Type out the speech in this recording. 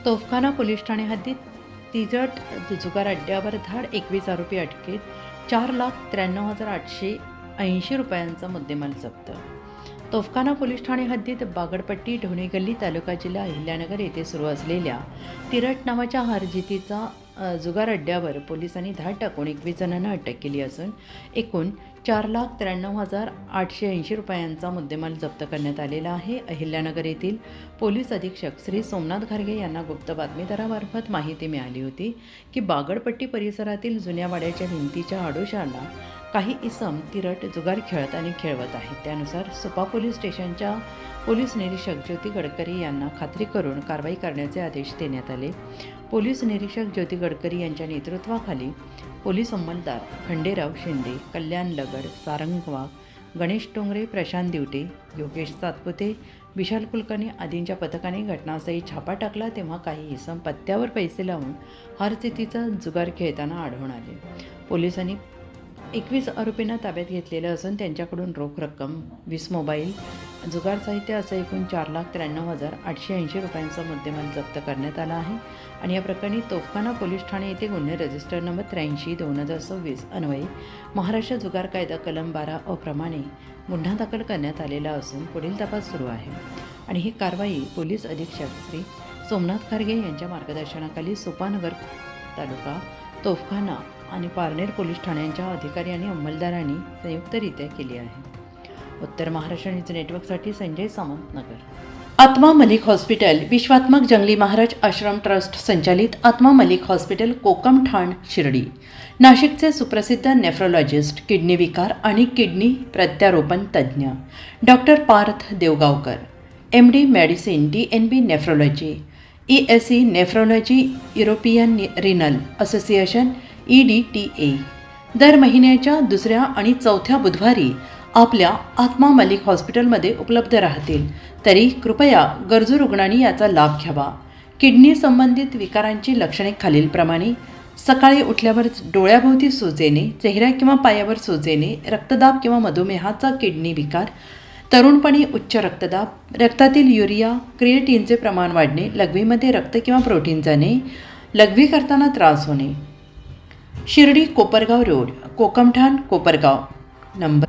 तोफखाना police Thane हद्दीत तिजट जुगार अड्ड्यावर धाड 21 आरोपी अटकेत 4,93,880 रुपयांचा मुद्देमाल जप्त. तोफखाना पोलीस ठाणे हद्दीत बागडपट्टी ढोणे गल्ली तालुका जिल्हा अहिल्यानगर येथे सुरू असलेल्या तिरट नावाच्या हारजितीचा जुगार अड्ड्यावर पोलिसांनी धाड टाकून 21 जणांना अटक केली असून एकूण 4,93,880 रुपयांचा मुद्देमाल जप्त करण्यात आलेला आहे. अहिल्यानगर येथील पोलीस अधीक्षक श्री सोमनाथ घारगे यांना गुप्त बातमीदारामार्फत माहिती मिळाली होती की बागडपट्टी परिसरातील जुन्या वाड्याच्या भिंतीच्या आडोशाला काही इसम तिरट जुगार खेळत आणि खेळवत आहेत. त्यानुसार सुपा पोलीस स्टेशनच्या पोलीस निरीक्षक ज्योती गडकरी यांना खात्री करून कारवाई करण्याचे आदेश देण्यात आले. पोलीस निरीक्षक ज्योती गडकरी यांच्या नेतृत्वाखाली पोलीस अंमलदार खंडेराव शिंदे, कल्याण लगड, सारंग वाघ, गणेश टोंगरे, प्रशांत दिवटे, योगेश सातपुते, विशाल कुलकर्णी आदींच्या पथकाने घटनास्थळी छापा टाकला तेव्हा काही इसम पत्त्यावर पैसे लावून हारजितीचा जुगार खेळताना आढळून आले. पोलिसांनी 21 आरोपींना ताब्यात घेतलेलं असून त्यांच्याकडून रोख रक्कम, 20 मोबाईल, जुगार साहित्य असं एकूण 4,93,880 रुपयांचा मुद्देमाल जप्त करण्यात आला आहे. आणि या प्रकरणी तोफखाना पोलीस ठाणे येथे गुन्हे रजिस्टर नंबर 83/2026 अन्वये महाराष्ट्र जुगार कायदा कलम 12 अ प्रमाणे गुन्हा दाखल करण्यात आलेला असून पुढील तपास सुरू आहे. आणि ही कारवाई पोलीस अधीक्षक श्री सोमनाथ घारगे यांच्या मार्गदर्शनाखाली सुपानगर तालुका, तोफखाना आणि पारनेर पोलीस ठाण्यांच्या अधिकारी आणि अंमलदारांनी संयुक्तरित्या केली आहे. उत्तर महाराष्ट्र न्यूज नेटवर्कसाठी संजय सामंत, नगर. आत्मा मलिक हॉस्पिटल विश्वात्मक जंगली महाराज आश्रम ट्रस्ट संचालित आत्मा मलिक हॉस्पिटल कोकमठाण शिर्डी. नाशिकचे सुप्रसिद्ध नेफ्रोलॉजिस्ट, किडनी विकार आणि किडनी प्रत्यारोपण तज्ज्ञ doctor Parth Devgaonkar, MD medicine, DNB nephrology, ESE nephrology, European renal association EDTA दर महिन्याच्या दुसऱ्या आणि चौथ्या बुधवारी आपल्या आत्मा मलिक हॉस्पिटलमध्ये उपलब्ध राहतील. तरी कृपया गरजू रुग्णांनी याचा लाभ घ्यावा. किडनी संबंधित विकारांची लक्षणे खालीलप्रमाणे: सकाळी उठल्यावर डोळ्याभोवती सूज येणे, चेहऱ्या किंवा पायावर सूज येणे, रक्तदाब किंवा मधुमेहाचा किडनी विकार, तरुणपणी उच्च रक्तदाब, रक्तातील युरिया क्रिएटिनचे प्रमाण वाढणे, लघवीमध्ये रक्त किंवा प्रोटीन जाणे, लघवी करताना त्रास होणे. शिर्डी कोपरगाव रोड, कोकमठाण, कोपरगाव. नंबर